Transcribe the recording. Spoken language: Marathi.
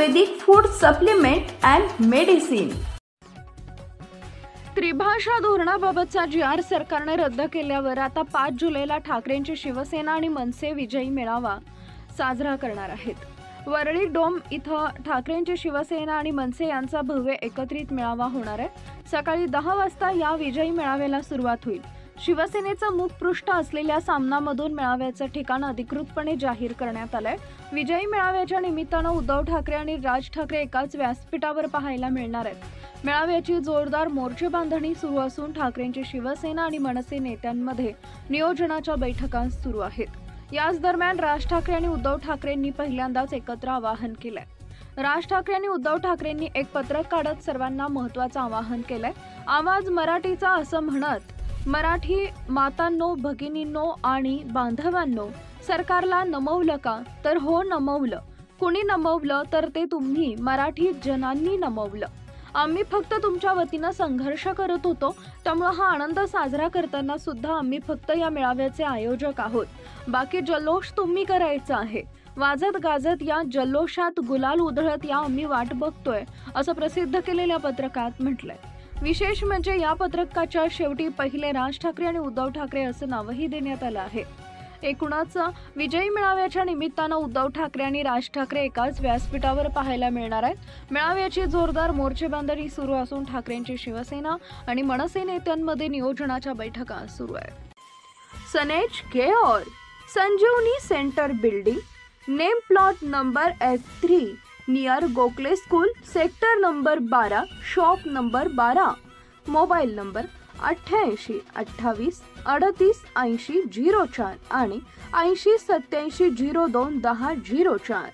Ayurvedic food supplement and medicine. त्रिभाषा धोरणाबाबतचा जी.आर. सरकारने रद्द केल्यावर आता 5 जुलैला ठाकरेंची शिवसेना आणि मनसे विजयी मेळावा साजरा करणार आहेत। वरळी डोम इथं ठाकरेंची शिवसेना आणि मनसे यांचा भव्य एकत्रित मेळावा होणार आहे। सकाळी 10 वाजता या विजयी मेळाव्याला सुरुवात होईल। शिवसेनेचं मुखपृष्ठ असलेल्या सामनामधून मेळाव्याचं ठिकाण अधिकृतपणे जाहीर करण्यात आलंय। विजयी मेळाव्याच्या निमित्तानं उद्धव ठाकरे आणि राज ठाकरे एकाच व्यासपीठावर पाहायला मिळणार आहेत। मेळाव्याची जोरदार मोर्चेबांधणी सुरू असून ठाकरेंची शिवसेना आणि मनसे नेत्यांमध्ये नियोजनाच्या बैठका सुरू आहेत। याच दरम्यान राज ठाकरे आणि उद्धव ठाकरेंनी पहिल्यांदाच एकत्र आवाहन केलंय। राज ठाकरे आणि उद्धव ठाकरेंनी एक पत्रक काढत सर्वांना महत्त्वाचं आवाहन केलंय। आवाज मराठीचा असं म्हणत मराठी मातांनो, भगिनींनो आणि बांधवांनो, सरकारला नमवलं का? तर हो नमवलं। कुणी नमवलं तर ते तुम्ही मराठी जनांनी नमवलं। आम्ही फक्त तुमच्या वतीनं संघर्ष करत होतो, त्यामुळे हा आनंद साजरा करताना सुद्धा आम्ही फक्त या मेळाव्याचे आयोजक आहोत। बाकी जल्लोष तुम्ही करायचा आहे। वाजत गाजत या जल्लोषात गुलाल उधळत या आम्ही वाट बघतोय, असं प्रसिद्ध केलेल्या पत्रकात म्हटलंय। विशेष म्हणजे या पत्रकाच्या शेवटी पहिले राज ठाकरे आणि उद्धव ठाकरे असं नावही देण्यात आलं आहे। एकूणच विजयी मेळाव्याच्या निमित्तानं उद्धव ठाकरे आणि राज ठाकरे एकाच व्यासपीठावर पाहायला मिळणार आहेत। मेळाव्याची जोरदार मोर्चेबांधणी सुरू असून ठाकरेंची शिवसेना आणि मनसे नेत्यांमध्ये नियोजनाच्या बैठका सुरू आहेत। सनेज care Sanjeevani centre building, name plot number F3 near Gokhale school, sector number 12, shop number 12, mobile number 88 28 38 80 04 आणि 80 87 02 10 04।